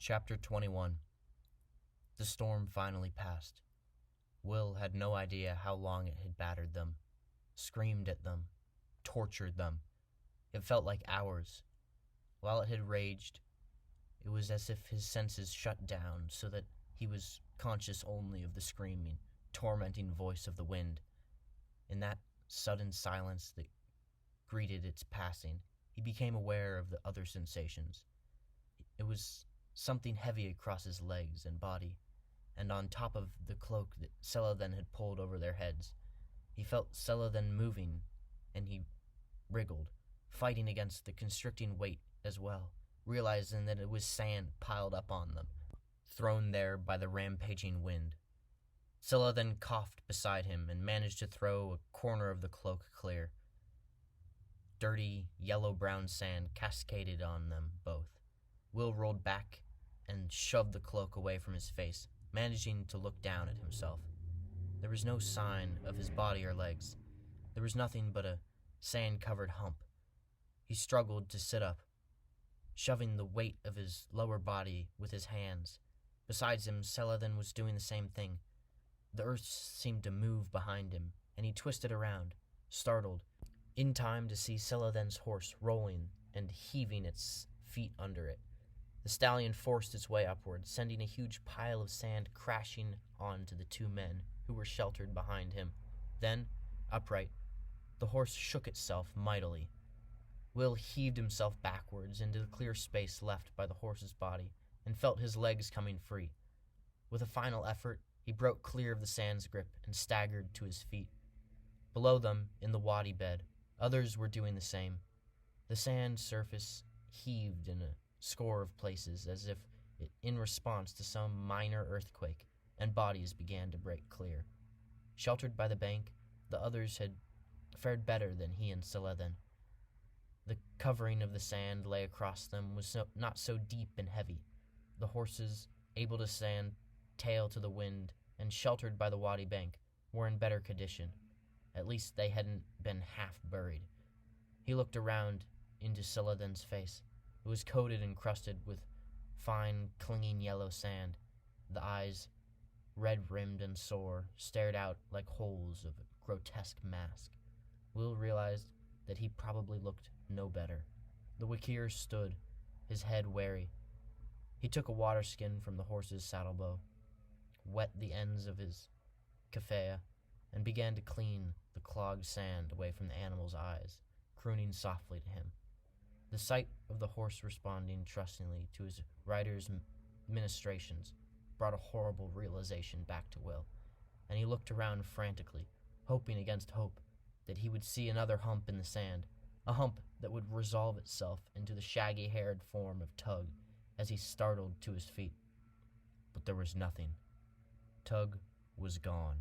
Chapter 21. The storm finally passed. Will had no idea how long it had battered them, screamed at them, tortured them. It felt like hours. While it had raged, it was as if his senses shut down so that he was conscious only of the screaming, tormenting voice of the wind. In that sudden silence that greeted its passing, he became aware of the other sensations. It was something heavy across his legs and body, and on top of the cloak that Celadon had pulled over their heads. He felt Celadon moving, and he wriggled, fighting against the constricting weight as well, realizing that it was sand piled up on them, thrown there by the rampaging wind. Celadon coughed beside him and managed to throw a corner of the cloak clear. Dirty, yellow-brown sand cascaded on them both. Will rolled back and shoved the cloak away from his face, managing to look down at himself. There was no sign of his body or legs. There was nothing but a sand-covered hump. He struggled to sit up, shoving the weight of his lower body with his hands. Besides him, Celadon was doing the same thing. The earth seemed to move behind him, and he twisted around, startled, in time to see Celadon's horse rolling and heaving its feet under it. The stallion forced its way upward, sending a huge pile of sand crashing onto the two men who were sheltered behind him. Then, upright, the horse shook itself mightily. Will heaved himself backwards into the clear space left by the horse's body and felt his legs coming free. With a final effort, he broke clear of the sand's grip and staggered to his feet. Below them, in the wadi bed, others were doing the same. The sand surface heaved in a score of places as if in response to some minor earthquake, and bodies began to break clear. Sheltered by the bank, the others had fared better than he and Celadon. The covering of the sand lay across them was not so deep and heavy. The horses, able to stand tail to the wind and sheltered by the wadi bank, were in better condition. At least they hadn't been half buried. He looked around into Celadon's face. It was coated and crusted with fine, clinging yellow sand. The eyes, red-rimmed and sore, stared out like holes of a grotesque mask. Will realized that he probably looked no better. The wakir stood, his head wary. He took a water skin from the horse's saddlebow, wet the ends of his keffiyeh, and began to clean the clogged sand away from the animal's eyes, crooning softly to him. The sight of the horse responding trustingly to his rider's ministrations brought a horrible realization back to Will, and he looked around frantically, hoping against hope that he would see another hump in the sand, a hump that would resolve itself into the shaggy-haired form of Tug as he startled to his feet. But there was nothing. Tug was gone.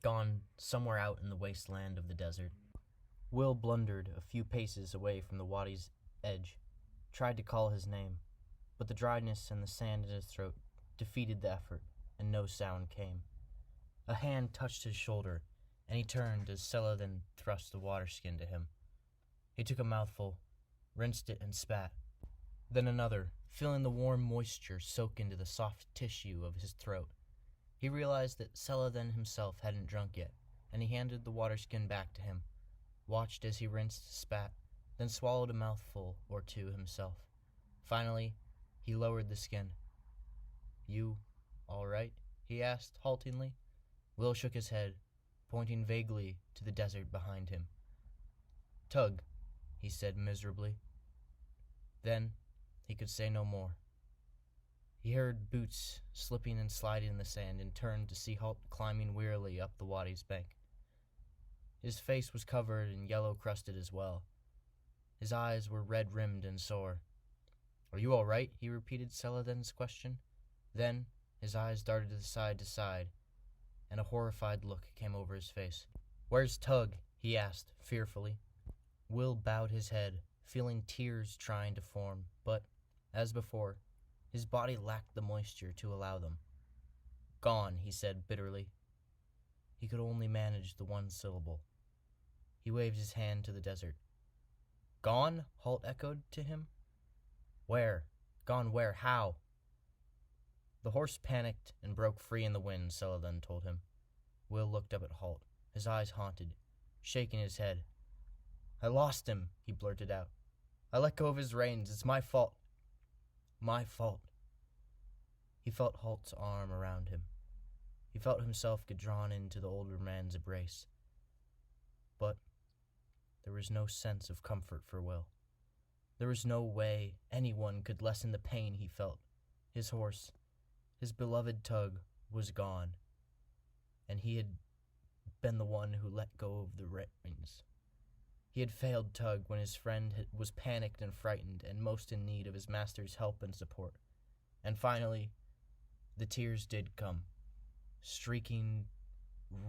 Gone somewhere out in the wasteland of the desert. Will blundered a few paces away from the wadi's edge, tried to call his name, but the dryness and the sand in his throat defeated the effort, and no sound came. A hand touched his shoulder, and he turned as Celadon thrust the water skin to him. He took a mouthful, rinsed it, and spat. Then another, feeling the warm moisture soak into the soft tissue of his throat. He realized that Celadon himself hadn't drunk yet, and he handed the water skin back to him, watched as he rinsed, spat, then swallowed a mouthful or two himself. Finally, he lowered the skin. "You all right?" he asked haltingly. Will shook his head, pointing vaguely to the desert behind him. "Tug," he said miserably. Then he could say no more. He heard boots slipping and sliding in the sand and turned to see Halt climbing wearily up the wadi's bank. His face was covered and yellow-crusted as well. His eyes were red-rimmed and sore. "Are you all right?" he repeated Celadon's question. Then his eyes darted to side, and a horrified look came over his face. "Where's Tug?" he asked, fearfully. Will bowed his head, feeling tears trying to form, but, as before, his body lacked the moisture to allow them. "Gone," he said bitterly. He could only manage the one syllable. He waved his hand to the desert. "Gone?" Halt echoed to him. "Where?" Gone where? How? The horse panicked and broke free in the wind, Celadon told him. Will looked up at Halt, his eyes haunted, shaking his head. I lost him, he blurted out. I let go of his reins. It's my fault. My fault. He felt Halt's arm around him. He felt himself get drawn into the older man's embrace. But there was no sense of comfort for Will. There was no way anyone could lessen the pain he felt. His horse, his beloved Tug, was gone, and he had been the one who let go of the reins. He had failed Tug when his friend was panicked and frightened and most in need of his master's help and support. And finally, the tears did come, streaking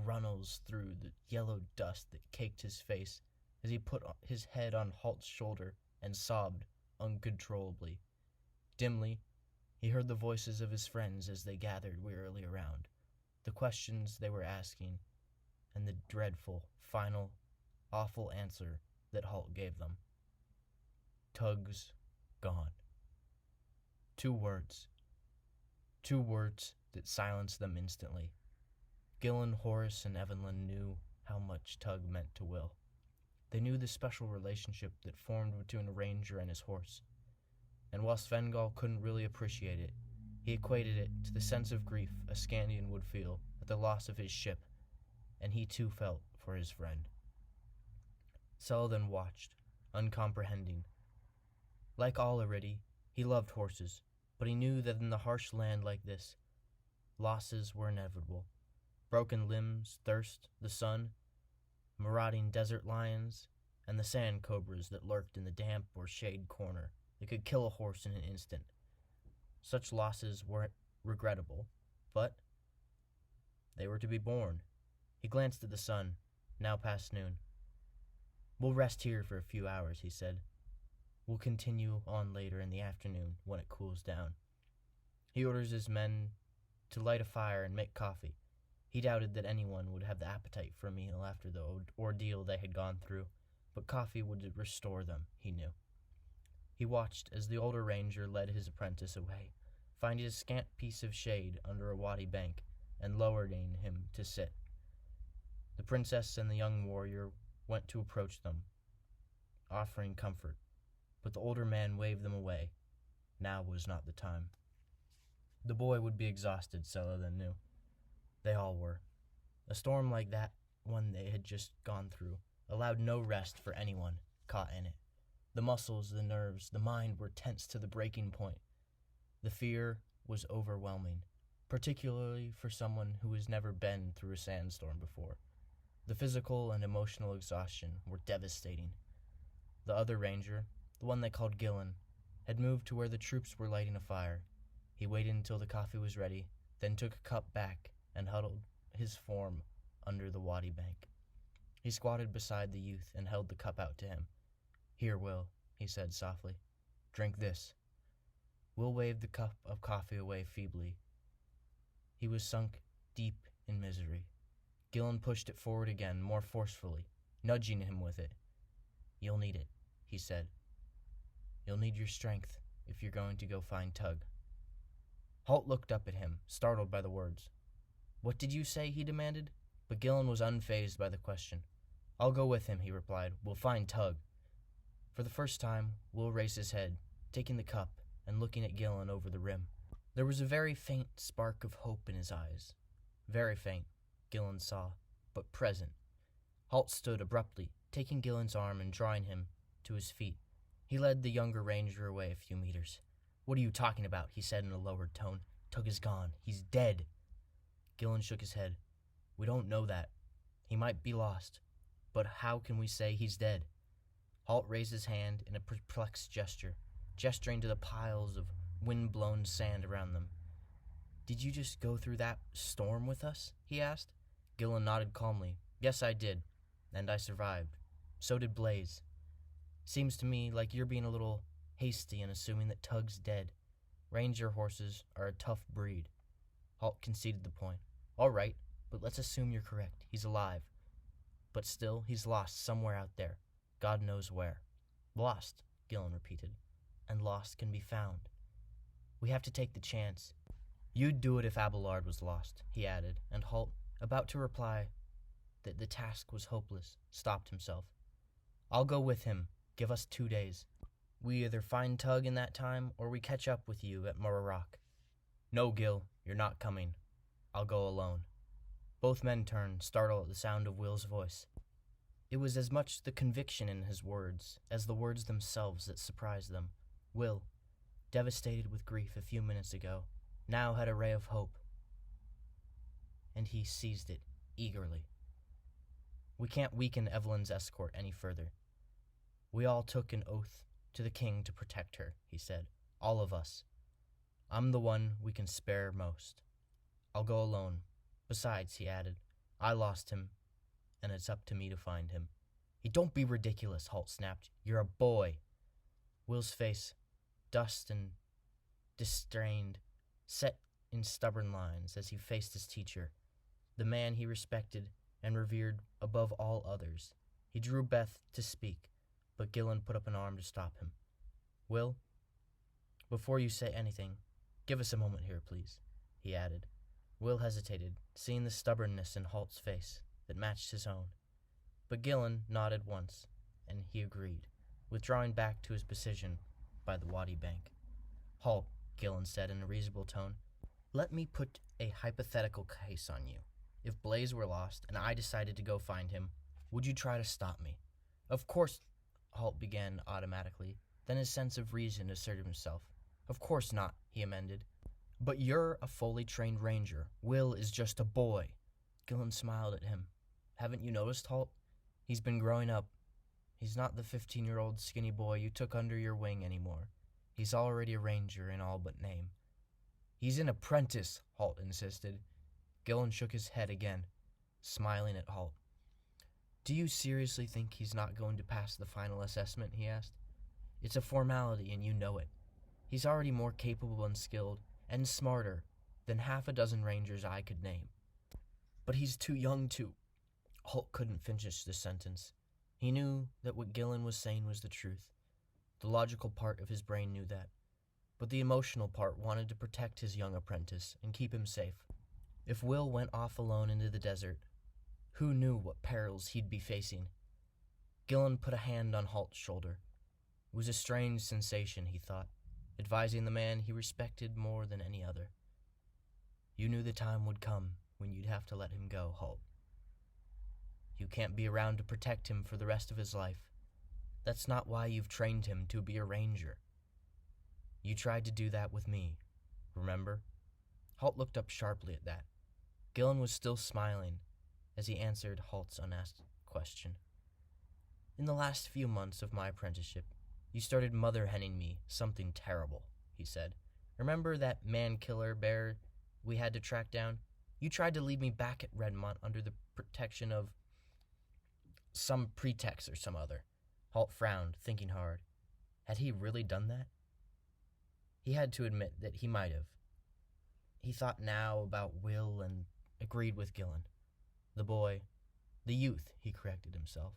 runnels through the yellow dust that caked his face as he put his head on Halt's shoulder and sobbed uncontrollably. Dimly, he heard the voices of his friends as they gathered wearily around, the questions they were asking, and the dreadful, final, awful answer that Halt gave them. Tug's gone. 2 words. 2 words that silenced them instantly. Gillen, Horace, and Evelyn knew how much Tug meant to Will. They knew the special relationship that formed between a ranger and his horse. And while Svengal couldn't really appreciate it, he equated it to the sense of grief a Scandian would feel at the loss of his ship, and he too felt for his friend. Celadon watched, uncomprehending. Like all Aridi, he loved horses, but he knew that in the harsh land like this, losses were inevitable. Broken limbs, thirst, the sun, marauding desert lions, and the sand cobras that lurked in the damp or shade corner that could kill a horse in an instant. Such losses were regrettable, but they were to be borne. He glanced at the sun, now past noon. We'll rest here for a few hours, he said. We'll continue on later in the afternoon when it cools down. He orders his men to light a fire and make coffee. He doubted that anyone would have the appetite for a meal after the ordeal they had gone through, but coffee would restore them, he knew. He watched as the older ranger led his apprentice away, finding a scant piece of shade under a wadi bank, and lowering him to sit. The princess and the young warrior went to approach them, offering comfort, but the older man waved them away. Now was not the time. The boy would be exhausted, Celadon knew. They all were. A storm like that one they had just gone through allowed no rest for anyone caught in it. The muscles, the nerves, the mind were tense to the breaking point. The fear was overwhelming, particularly for someone who has never been through a sandstorm before. The physical and emotional exhaustion were devastating. The other ranger, the one they called Gillen, had moved to where the troops were lighting a fire. He waited until the coffee was ready, then took a cup back and huddled his form under the wadi bank. He squatted beside the youth and held the cup out to him. Here, Will, he said softly. Drink this. Will waved the cup of coffee away feebly. He was sunk deep in misery. Gillen pushed it forward again, more forcefully, nudging him with it. You'll need it, he said. You'll need your strength if you're going to go find Tug. Halt looked up at him, startled by the words. What did you say? He demanded. But Gillen was unfazed by the question. I'll go with him, he replied. We'll find Tug. For the first time, Will raised his head, taking the cup and looking at Gillen over the rim. There was a very faint spark of hope in his eyes. Very faint, Gillen saw, but present. Halt stood abruptly, taking Gillen's arm and drawing him to his feet. He led the younger ranger away a few meters. What are you talking about? He said in a lowered tone. Tug is gone. He's dead. Gillen shook his head. We don't know that. He might be lost. But how can we say he's dead? Halt raised his hand in a perplexed gesture, gesturing to the piles of wind-blown sand around them. Did you just go through that storm with us? He asked. Gillen nodded calmly. Yes, I did. And I survived. So did Blaze. Seems to me like you're being a little hasty in assuming that Tug's dead. Ranger horses are a tough breed. Halt conceded the point. All right, but let's assume you're correct. He's alive. But still, he's lost somewhere out there. God knows where. Lost, Gillen repeated. And lost can be found. We have to take the chance. You'd do it if Abelard was lost, he added, and Holt, about to reply that the task was hopeless, stopped himself. I'll go with him. Give us 2 days. We either find Tug in that time, or we catch up with you at Rock. No, Gil, you're not coming. I'll go alone. Both men turned, startled at the sound of Will's voice. It was as much the conviction in his words as the words themselves that surprised them. Will, devastated with grief a few minutes ago, now had a ray of hope, and he seized it eagerly. We can't weaken Evelyn's escort any further. We all took an oath to the king to protect her, he said. All of us. I'm the one we can spare most. I'll go alone. Besides, he added, I lost him, and it's up to me to find him. Don't be ridiculous, Holt snapped. You're a boy. Will's face, dust and distrained, set in stubborn lines as he faced his teacher, the man he respected and revered above all others. He drew Beth to speak, but Gillen put up an arm to stop him. Will, before you say anything, give us a moment here, please, he added. Will hesitated, seeing the stubbornness in Holt's face that matched his own. But Gillen nodded once, and he agreed, withdrawing back to his position by the wadi bank. Halt, Gillen said in a reasonable tone. Let me put a hypothetical case on you. If Blaze were lost and I decided to go find him, would you try to stop me? Of course, Halt began automatically. Then his sense of reason asserted himself. Of course not, he amended. But you're a fully trained ranger. Will is just a boy. Gillen smiled at him. Haven't you noticed, Halt? He's been growing up. He's not the 15-year-old skinny boy you took under your wing anymore. He's already a ranger in all but name. He's an apprentice, Halt insisted. Gillen shook his head again, smiling at Halt. Do you seriously think he's not going to pass the final assessment, he asked. It's a formality, and you know it. He's already more capable and skilled, and smarter, than half a dozen rangers I could name. But he's too young to... Halt couldn't finish the sentence. He knew that what Gillen was saying was the truth. The logical part of his brain knew that. But the emotional part wanted to protect his young apprentice and keep him safe. If Will went off alone into the desert, who knew what perils he'd be facing? Gillen put a hand on Halt's shoulder. It was a strange sensation, he thought, advising the man he respected more than any other. You knew the time would come when you'd have to let him go, Halt. You can't be around to protect him for the rest of his life. That's not why you've trained him to be a ranger. You tried to do that with me, remember? Halt looked up sharply at that. Gillen was still smiling as he answered Halt's unasked question. In the last few months of my apprenticeship, you started mother-henning me something terrible, he said. Remember that man-killer bear we had to track down? You tried to leave me back at Redmont under the protection of some pretext or some other. Halt frowned, thinking hard. Had he really done that? He had to admit that he might have. He thought now about Will and agreed with Gillen. The youth, he corrected himself,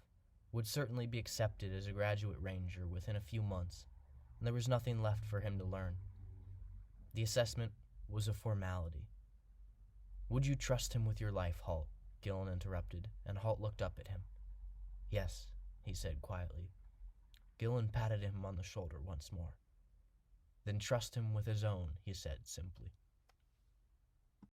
would certainly be accepted as a graduate ranger within a few months, and there was nothing left for him to learn. The assessment was a formality. Would you trust him with your life, Halt? Gillen interrupted, and Halt looked up at him. Yes, he said quietly. Gillen patted him on the shoulder once more. Then trust him with his own, he said simply.